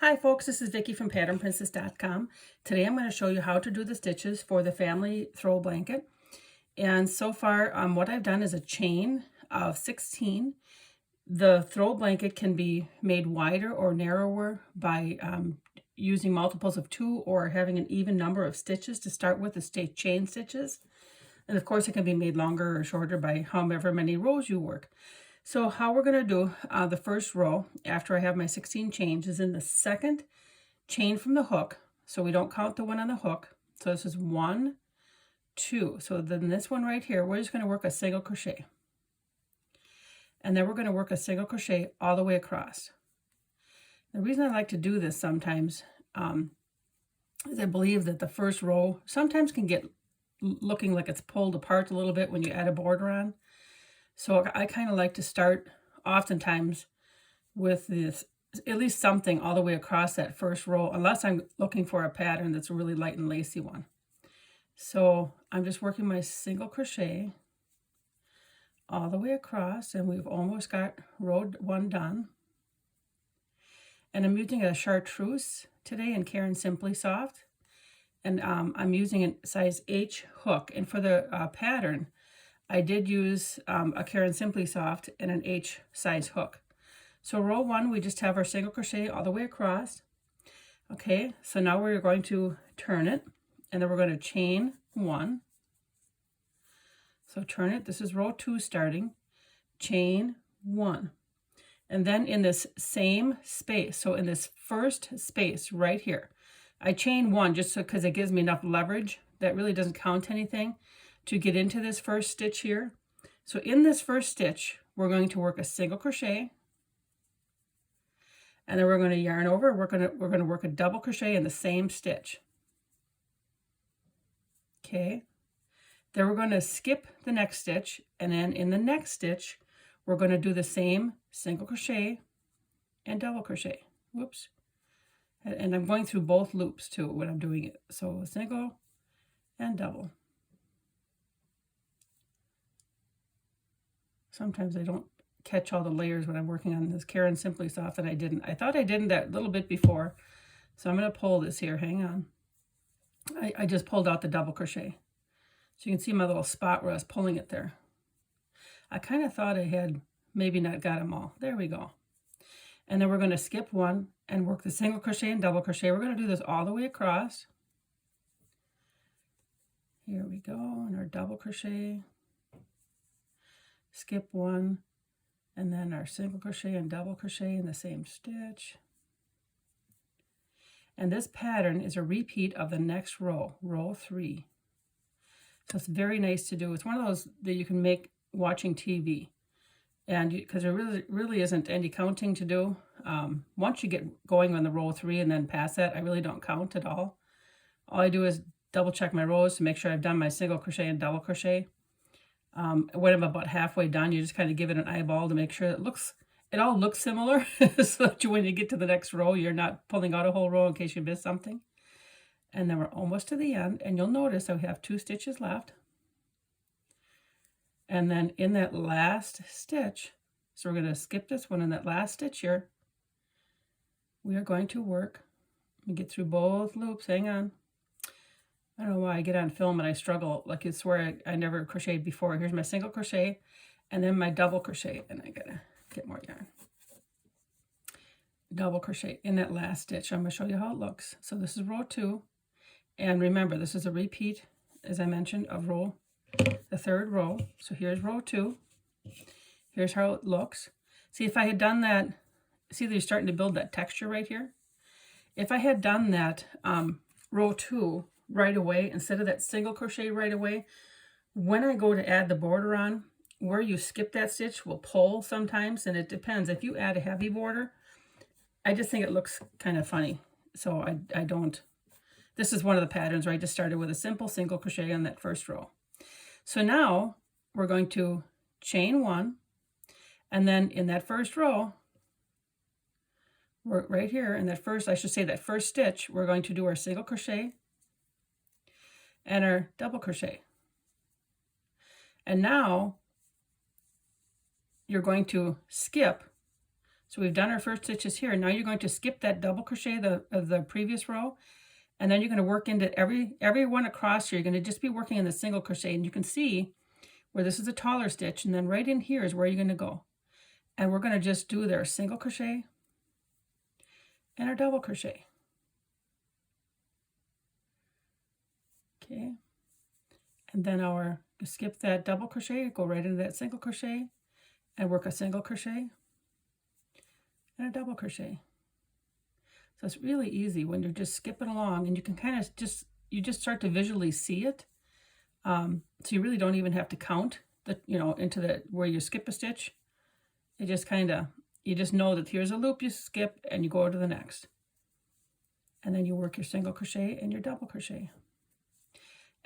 Hi folks, this is Vicki from patternprincess.com. Today I'm going to show you how to do the stitches for the family throw blanket. And so far what I've done is a chain of 16. The throw blanket can be made wider or narrower by using multiples of 2 or having an even number of stitches to start with the chain stitches. And of course it can be made longer or shorter by however many rows you work. So how we're going to do the first row after I have my 16 chains is in the second chain from the hook. So we don't count the one on the hook. So this is 1, 2. So then this one right here, we're just going to work a single crochet. And then we're going to work a single crochet all the way across. The reason I like to do this sometimes is I believe that the first row sometimes can get looking like it's pulled apart a little bit when you add a border on. So I kind of like to start oftentimes with this, at least something all the way across that first row, unless I'm looking for a pattern that's a really light and lacy one. So I'm just working my single crochet all the way across, and we've almost got row 1 done. And I'm using a chartreuse today in Caron Simply Soft, and I'm using a size H hook. And for the pattern, I did use a Caron Simply Soft and an H size hook. So row 1, we just have our single crochet all the way across. Okay, so now we're going to turn it, and then we're going to chain 1. So turn it, this is row 2 starting, chain 1. And then in this same space, so in this first space right here, I chain 1 just because it gives me enough leverage. That really doesn't count anything to get into this first stitch here. So in this first stitch, we're going to work a single crochet, and then we're going to yarn over. We're going to work a double crochet in the same stitch. Okay. Then we're going to skip the next stitch, and then in the next stitch, we're going to do the same single crochet and double crochet. Whoops. And I'm going through both loops too when I'm doing it. So single and double. Sometimes I don't catch all the layers when I'm working on this Caron Simply Soft, and I didn't. I thought I did that little bit before. So I'm going to pull this here. Hang on. I just pulled out the double crochet. So you can see my little spot where I was pulling it there. I kind of thought I had maybe not got them all. There we go. And then we're going to skip 1 and work the single crochet and double crochet. We're going to do this all the way across. Here we go, and our double crochet, skip 1, and then our single crochet and double crochet in the same stitch. And this pattern is a repeat of the next row, row 3. So it's very nice to do. It's one of those that you can make watching TV. And because there really isn't any counting to do. Once you get going on the row 3 and then past that, I really don't count at all. All I do is double check my rows to make sure I've done my single crochet and double crochet. When I'm about halfway done, you just kind of give it an eyeball to make sure it all looks similar, so that when you get to the next row, you're not pulling out a whole row in case you miss something. And then we're almost to the end, and you'll notice I have 2 stitches left. And then in that last stitch, so we're going to skip this one, in that last stitch here, we are going to work, let me get through both loops, hang on. I don't know why I get on film and I struggle, like it's where I never crocheted before. Here's my single crochet, and then my double crochet, and I gotta get more yarn. Double crochet in that last stitch. I'm going to show you how it looks. So this is row 2, and remember this is a repeat, as I mentioned, of the third row. So here's row 2. Here's how it looks. See, if I had done that, see that you're starting to build that texture right here. If I had done that row 2 right away instead of that single crochet right away, when I go to add the border on, where you skip that stitch will pull sometimes, and it depends. If you add a heavy border, I just think it looks kind of funny. So I don't. This is one of the patterns where I just started with a simple single crochet on that first row. So now we're going to chain 1, and then in that first row, we're right here in that first, I should say that first stitch, we're going to do our single crochet and our double crochet. And now you're going to skip. So So we've done our first stitches here. Now you're going to skip that double crochet of the previous row, and then you're going to work into every one across here. You're going to just be working in the single crochet, and you can see where this is a taller stitch, and then right in here is where you're going to go. And we're going to just do their single crochet and our double crochet. Okay. And then skip that double crochet, go right into that single crochet, and work a single crochet and a double crochet. So it's really easy when you're just skipping along, and you can kind of just start to visually see it. So you really don't even have to count into where you skip a stitch. It just you just know that here's a loop you skip and you go to the next. And then you work your single crochet and your double crochet.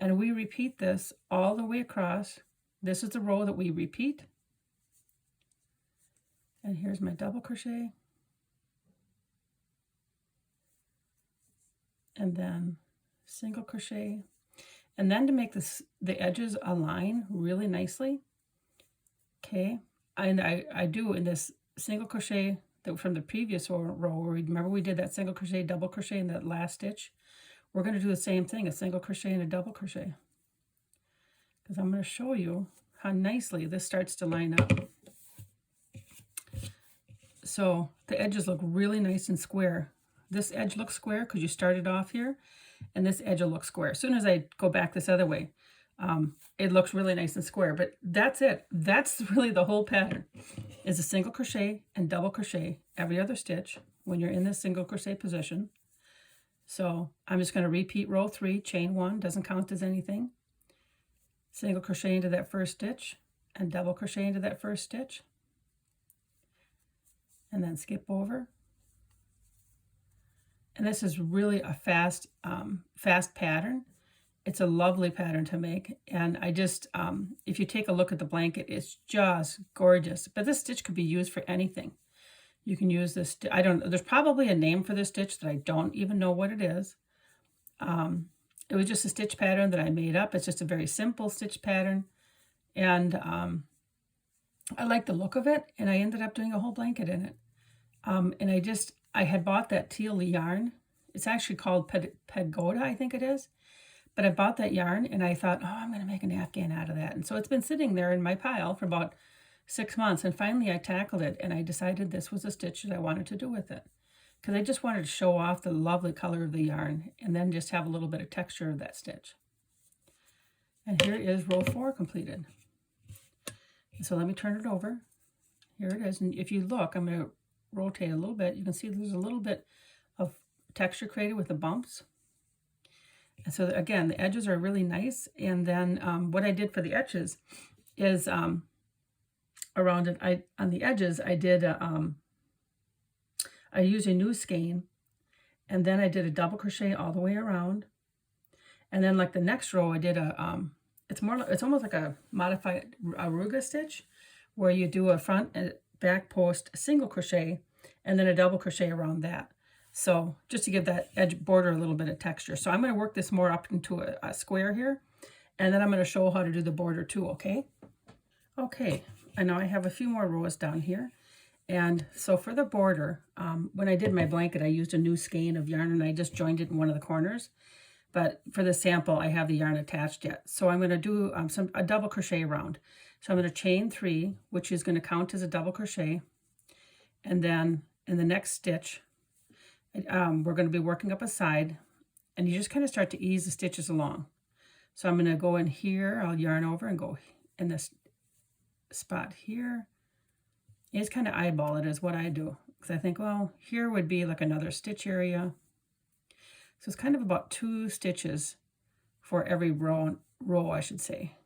And we repeat this all the way across. This is the row that we repeat. And here's my double crochet. And then single crochet. And then to make the edges align really nicely, okay, and I do in this single crochet from the previous row, remember we did that single crochet, double crochet in that last stitch? We're going to do the same thing, a single crochet and a double crochet, because I'm going to show you how nicely this starts to line up. So the edges look really nice and square. This edge looks square because you started off here, and this edge will look square. As soon as I go back this other way, it looks really nice and square, but that's it. That's really the whole pattern, is a single crochet and double crochet every other stitch when you're in this single crochet position. So I'm just going to repeat row 3, chain 1, doesn't count as anything. Single crochet into that first stitch and double crochet into that first stitch. And then skip over. And this is really a fast pattern. It's a lovely pattern to make. And I just, if you take a look at the blanket, it's just gorgeous. But this stitch could be used for anything. You can use this, there's probably a name for this stitch that I don't even know what it is. It was just a stitch pattern that I made up. It's just a very simple stitch pattern. And I like the look of it, and I ended up doing a whole blanket in it. And I had bought that teal yarn. It's actually called Pagoda, I think it is. But I bought that yarn, and I thought, oh, I'm going to make an afghan out of that. And so it's been sitting there in my pile for about 6 months, and finally I tackled it, and I decided this was a stitch that I wanted to do with it, because I just wanted to show off the lovely color of the yarn and then just have a little bit of texture of that stitch. And here is row 4 completed. So let me turn it over. Here it is. And if you look, I'm going to rotate a little bit. You can see there's a little bit of texture created with the bumps. And so again, the edges are really nice. And then what I did for the edges is on the edges, I did I used a new skein, and then I did a double crochet all the way around. And then like the next row, I did it's almost like a modified aruga stitch, where you do a front and back post single crochet and then a double crochet around that. So just to give that edge border a little bit of texture. So I'm going to work this more up into a square here, and then I'm going to show how to do the border too, okay? Okay, I know I have a few more rows down here. And so for the border, when I did my blanket, I used a new skein of yarn, and I just joined it in one of the corners. But for the sample, I have the yarn attached yet. So I'm going to do a double crochet around. So I'm going to chain 3, which is going to count as a double crochet. And then in the next stitch, we're going to be working up a side, and you just kind of start to ease the stitches along. So I'm going to go in here, I'll yarn over and go in this spot here. You just kind of eyeball it is what I do, because I think, well, here would be like another stitch area. So it's kind of about 2 stitches for every row I should say.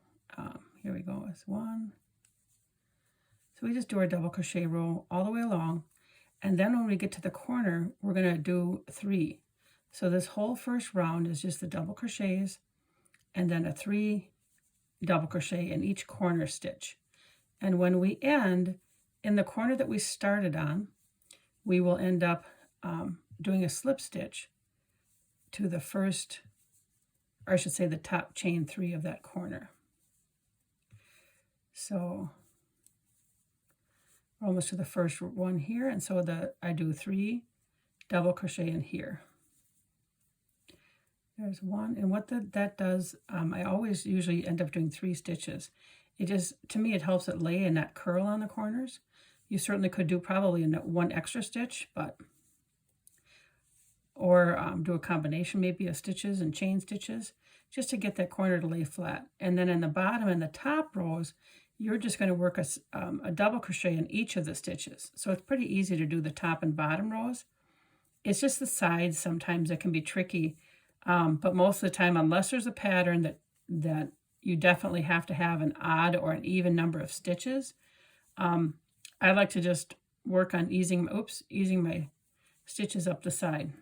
Here we go, it's 1. So we just do our double crochet row all the way along. And then when we get to the corner, we're going to do 3. So this whole first round is just the double crochets, and then a 3 double crochet in each corner stitch. And when we end in the corner that we started on, we will end up doing a slip stitch to the first, or I should say the top chain 3 of that corner. So almost to the first one here, and so I do 3 double crochet in here. There's one, and what that does, I always usually end up doing 3 stitches. It just, to me, it helps it lay and not curl on the corners. You certainly could do probably 1 extra stitch, but or do a combination maybe of stitches and chain stitches just to get that corner to lay flat. And then in the bottom and the top rows, you're just going to work a double crochet in each of the stitches. So it's pretty easy to do the top and bottom rows. It's just the sides sometimes that can be tricky. But most of the time, unless there's a pattern that you definitely have to have an odd or an even number of stitches, I like to just work on easing my stitches up the side.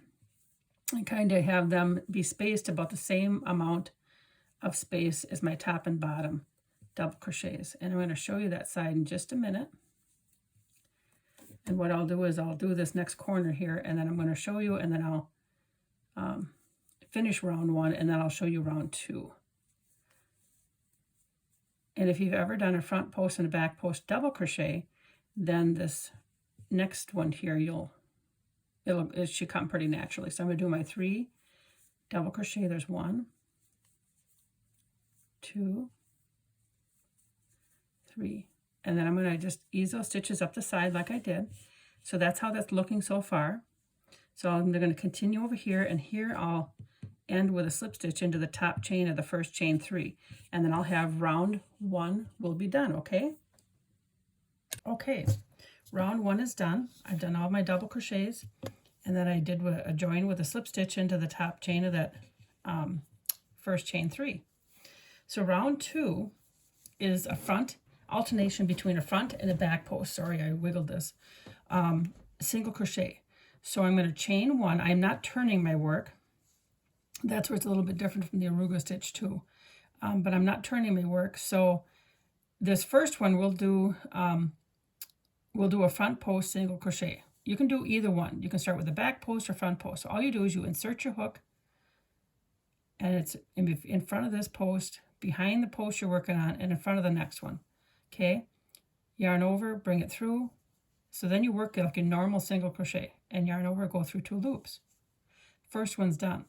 I kind of have them be spaced about the same amount of space as my top and bottom double crochets. And I'm going to show you that side in just a minute. And what I'll do is I'll do this next corner here, and then I'm going to show you, and then I'll finish round 1, and then I'll show you round 2. And if you've ever done a front post and a back post double crochet, then this next one here, it should come pretty naturally. So I'm going to do my 3 double crochet. There's 1, 2, 3. And then I'm going to just ease those stitches up the side like I did. So that's how that's looking so far. So I'm going to continue over here, and here I'll end with a slip stitch into the top chain of the first chain 3. And then I'll have round 1 will be done, okay? Okay, round 1 is done. I've done all my double crochets, and then I did a join with a slip stitch into the top chain of that first chain 3. So round 2 is a front alternation between a front and a back post. Sorry, I wiggled this. Single crochet. So I'm going to chain 1. I'm not turning my work. That's where it's a little bit different from the Aruga stitch too. But I'm not turning my work. So this first one we'll do a front post single crochet. You can do either one. You can start with a back post or front post. So all you do is you insert your hook, and it's in front of this post, behind the post you're working on, and in front of the next one. Okay, yarn over, bring it through. So then you work like a normal single crochet, and yarn over, go through 2 loops. First one's done.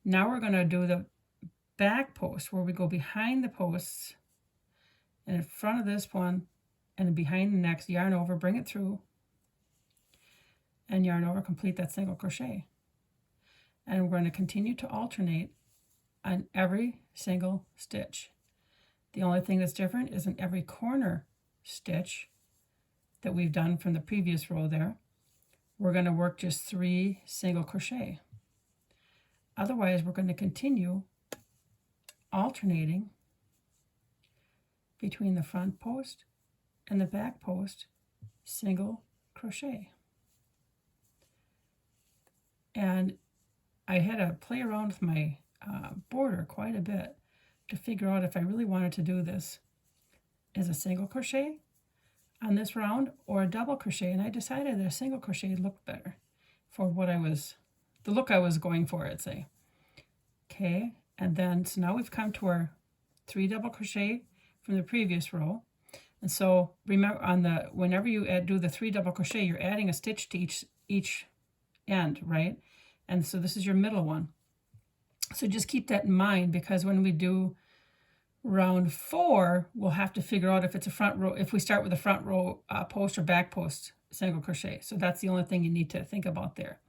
Now we're going to do the back post, where we go behind the posts and in front of this one and behind the next, yarn over, bring it through, and yarn over, complete that single crochet. And we're going to continue to alternate on every single stitch. The only thing that's different is in every corner stitch that we've done from the previous row there, we're going to work just 3 single crochet. Otherwise, we're going to continue alternating between the front post and the back post single crochet. And I had to play around with my border quite a bit to figure out if I really wanted to do this as a single crochet on this round or a double crochet, and I decided that a single crochet looked better for the look I was going for, I'd say. Okay, and then so now we've come to our 3 double crochet from the previous row. And so remember, whenever you do the 3 double crochet, you're adding a stitch to each end, right? And so this is your middle one. So just keep that in mind, because when we do round 4, we'll have to figure out if it's a front row, if we start with a front row post or back post single crochet. So that's the only thing you need to think about there.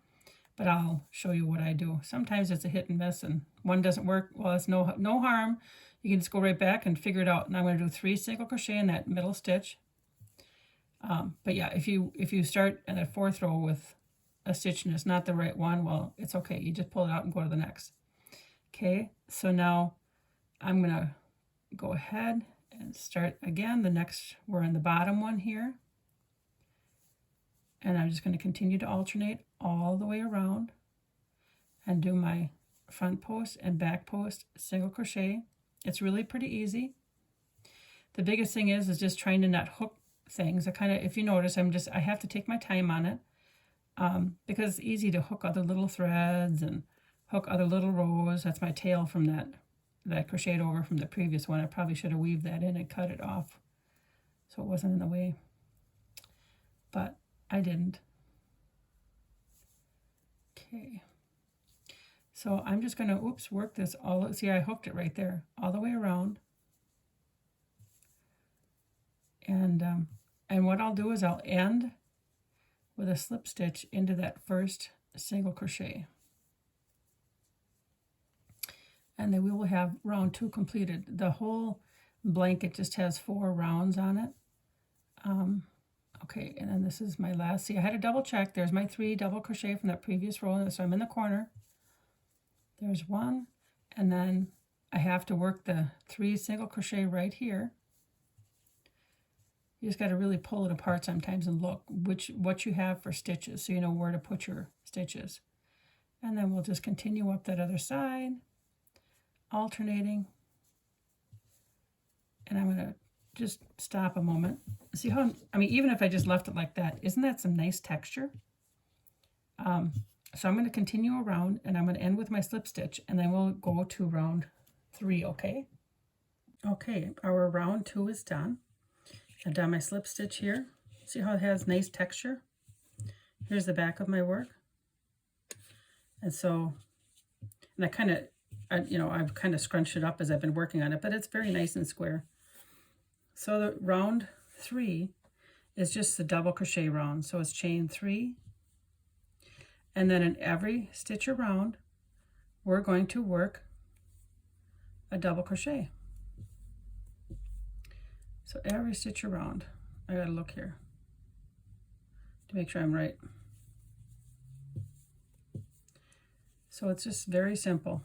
But I'll show you what I do. Sometimes it's a hit and miss, and one doesn't work. Well, it's no harm. You can just go right back and figure it out. And I'm going to do 3 single crochet in that middle stitch. But yeah, if you start in that 4th row with a stitch and it's not the right one, well, it's okay. You just pull it out and go to the next. Okay, so now I'm going to go ahead and start again. We're in the bottom one here. And I'm just going to continue to alternate all the way around and do my front post and back post single crochet. It's really pretty easy. The biggest thing is just trying to not hook things. If you notice, I have to take my time on it because it's easy to hook other little threads and hook other little rows. That's my tail from that crocheted over from the previous one. I probably should have weaved that in and cut it off so it wasn't in the way. but I didn't. Okay. So I'm just going to, work this all, see, I hooked it right there, all the way around. And what I'll do is I'll end with a slip stitch into that first single crochet. And then we will have round 2 completed. The whole blanket just has 4 rounds on it. Okay, and then this is my last. See, I had to double check. There's my 3 double crochet from that previous row, so I'm in the corner. There's 1, and then I have to work the 3 single crochet right here. You just got to really pull it apart sometimes and look what you have for stitches, so you know where to put your stitches. And then we'll just continue up that other side, alternating. And I'm going to just stop a moment. See how, I mean, even if I just left it like that, isn't that some nice texture? So I'm going to continue around, and I'm going to end with my slip stitch, and then we'll go to round 3, okay? Okay, our round 2 is done. I've done my slip stitch here. See how it has nice texture? Here's the back of my work. And so, and I kind of, I've kind of scrunched it up as I've been working on it, but it's very nice and square. So the round 3 is just the double crochet round. So it's chain 3. And then in every stitch around, we're going to work a double crochet. So every stitch around, I gotta look here to make sure I'm right. So it's just very simple.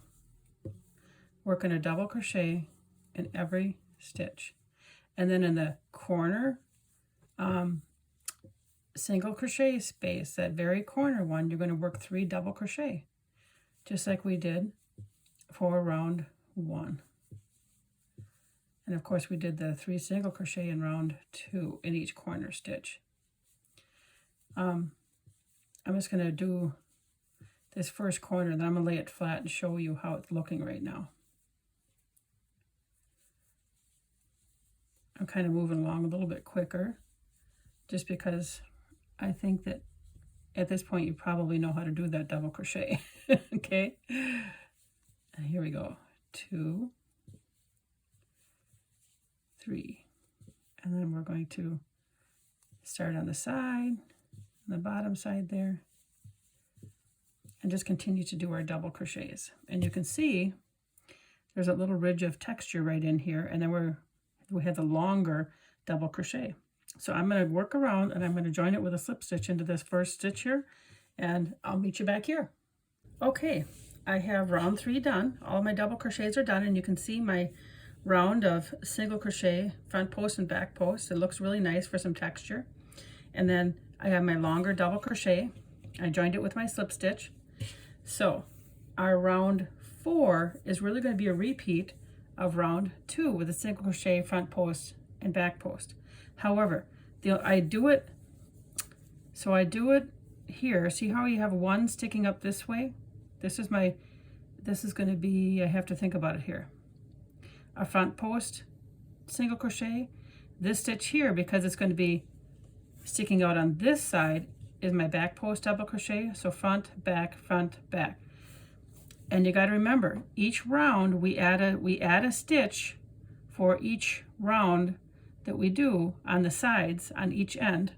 Working a double crochet in every stitch. And then in the corner single crochet space, that very corner one, you're going to work 3 double crochet, just like we did for round 1. And of course we did the 3 single crochet in round 2 in each corner stitch. I'm just going to do this first corner, then I'm going to lay it flat and show you how it's looking right now. I'm kind of moving along a little bit quicker, just because I think that at this point you probably know how to do that double crochet. Okay, and here we go. 2, 3, and then we're going to start on the side, the bottom side there, and just continue to do our double crochets. And you can see there's a little ridge of texture right in here, and then we have the longer double crochet. So I'm going to work around, and I'm going to join it with a slip stitch into this first stitch here, and I'll meet you back here. Okay, I have round 3 done. All my double crochets are done, and you can see my round of single crochet front post and back post. It looks really nice for some texture. And then I have my longer double crochet. I joined it with my slip stitch. So our round 4 is really going to be a repeat of round 2 with a single crochet front post and back post. However, I do it here. See how you have one sticking up this way? This is going to be, I have to think about it here. A front post single crochet. This stitch here, because it's going to be sticking out on this side, is my back post double crochet. So front, back, back. And you got to remember, each round we add a stitch for each round that we do on the sides on each end,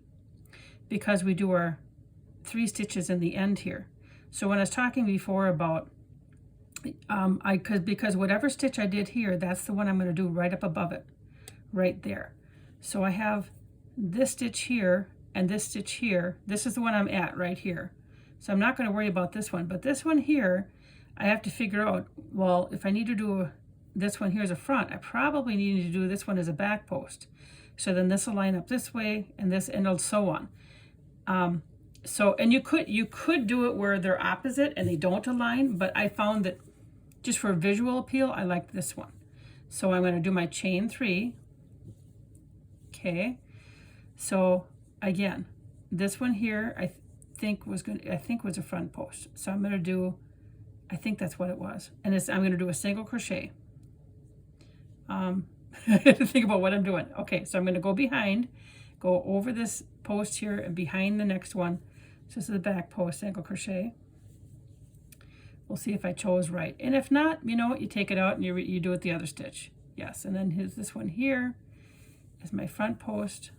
because we do our 3 stitches in the end here. So when I was talking before about because whatever stitch I did here, that's the one I'm going to do right up above it, right there. So I have this stitch here and this stitch here. This is the one I'm at right here. So I'm not going to worry about this one, but this one here, I have to figure out, well, if I need to do this one here as a front, I probably need to do this one as a back post. So then this will line up this way, and this, and so on. So, and you could do it where they're opposite and they don't align, but I found that just for visual appeal, I like this one. So I'm going to do my chain 3. Okay. So again, this one here, I think was a front post. So I'm going to do, I think that's what it was. And I'm going to do a single crochet. I had to think about what I'm doing. Okay, so I'm going to go behind, go over this post here and behind the next one. So this is the back post, single crochet. We'll see if I chose right. And if not, you know what, you take it out and you do it the other stitch. Yes, and then here's this one here is my front post.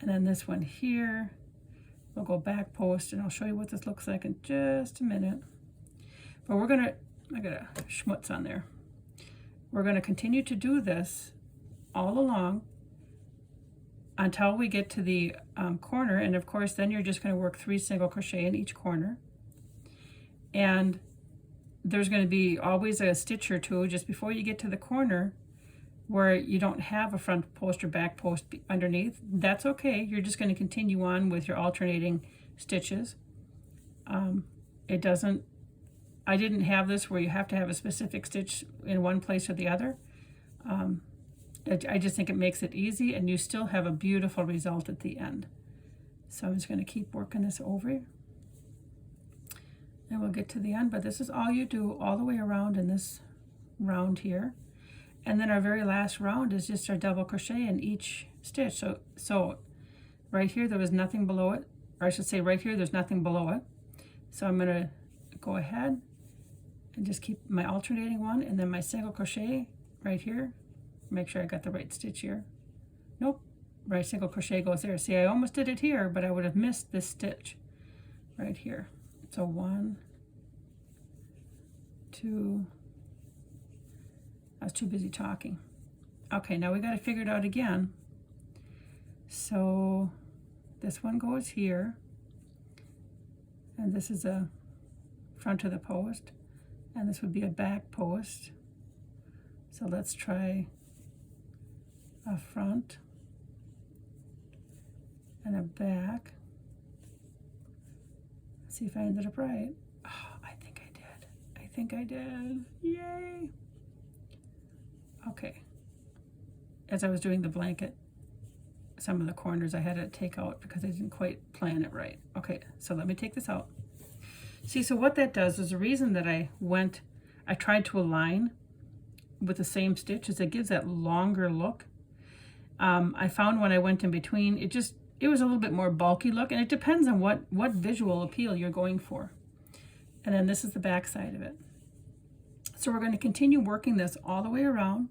And then this one here, we'll go back post, and I'll show you what this looks like in just a minute. But we're gonna, I got a schmutz on there. We're gonna continue to do this all along until we get to the corner. And of course, then you're just gonna work 3 single crochet in each corner. And there's going to be always a stitch or two just before you get to the corner where you don't have a front post or back post underneath. That's okay. You're just going to continue on with your alternating stitches. It doesn't, I didn't have this where you have to have a specific stitch in one place or the other. I just think it makes it easy, and you still have a beautiful result at the end. So I'm just going to keep working this over. And we'll get to the end, but this is all you do all the way around in this round here. And then our very last round is just our double crochet in each stitch. So right here there was nothing below it, or I should say right here there's nothing below it. So I'm going to go ahead and just keep my alternating one, and then my single crochet right here. Make sure I got the right stitch here. Nope, right single crochet goes there. See, I almost did it here, but I would have missed this stitch right here. So 1, 2, I was too busy talking. Okay, now we got to figure it out again. So this one goes here, and this is a front of the post, and this would be a back post. So let's try a front and a back. See if I ended up right. Oh, I think I did. I think I did. Yay. Okay. As I was doing the blanket, some of the corners I had to take out because I didn't quite plan it right. Okay, so let me take this out. See, so what that does is the reason that I tried to align with the same stitch is it gives that longer look. I found when I went in between, it was a little bit more bulky look, and it depends on what visual appeal you're going for. And then this is the back side of it. So we're going to continue working this all the way around,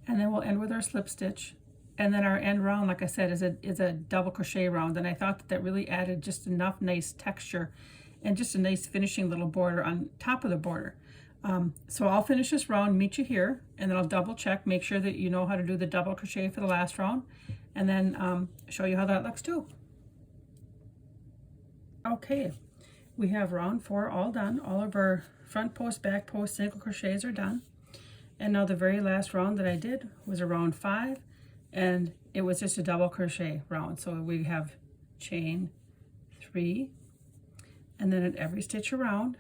and then we'll end with our slip stitch. And then our end round, like I said, is a double crochet round, and I thought that really added just enough nice texture and just a nice finishing little border on top of the border. So I'll finish this round, meet you here, and then I'll double check, make sure that you know how to do the double crochet for the last round, and then show you how that looks too. Okay, we have round 4 all done. All of our front post, back post, single crochets are done. And now the very last round that I did was a round 5, and it was just a double crochet round. So we have chain 3, and then at every stitch around,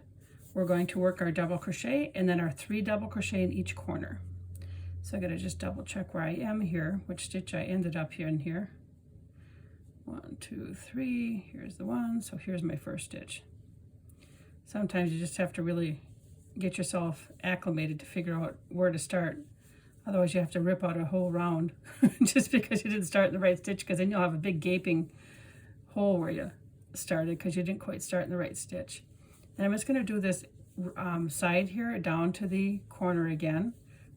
we're going to work our double crochet and then our 3 double crochet in each corner. So I gotta just double check where I am here, which stitch I ended up here in here. 1, 2, 3, here's the one, so here's my first stitch. Sometimes you just have to really get yourself acclimated to figure out where to start. Otherwise you have to rip out a whole round just because you didn't start in the right stitch, because then you'll have a big gaping hole where you started because you didn't quite start in the right stitch. And I'm just going to do this side here down to the corner again,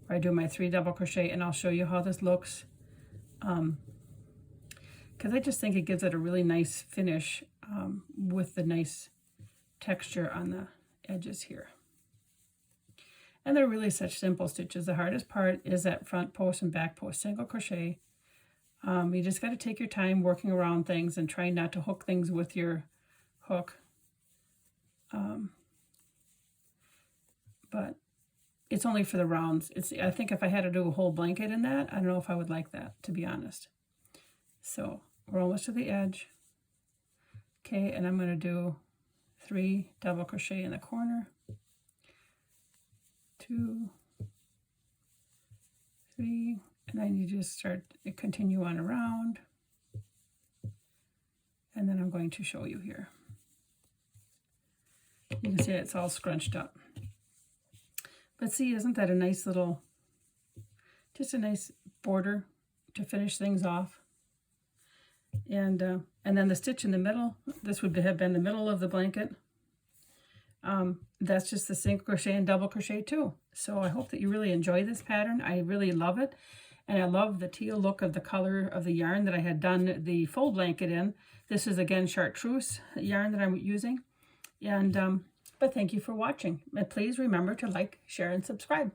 where I do my 3 double crochet, and I'll show you how this looks, because I just think it gives it a really nice finish with the nice texture on the edges here. And they're really such simple stitches. The hardest part is that front post and back post single crochet. You just got to take your time working around things and try not to hook things with your hook. But it's only for the rounds. I think if I had to do a whole blanket in that, I don't know if I would like that, to be honest. So we're almost to the edge. Okay, and I'm going to do 3 double crochet in the corner. 2, 3, and then you just continue on around. And then I'm going to show you here. You can see it's all scrunched up. But see, isn't that a nice little, just a nice border to finish things off? And then the stitch in the middle, this would have been the middle of the blanket. That's just the single crochet and double crochet too. So I hope that you really enjoy this pattern. I really love it. And I love the teal look of the color of the yarn that I had done the full blanket in. This is again chartreuse yarn that I'm using. And but thank you for watching. And please remember to like, share, and subscribe.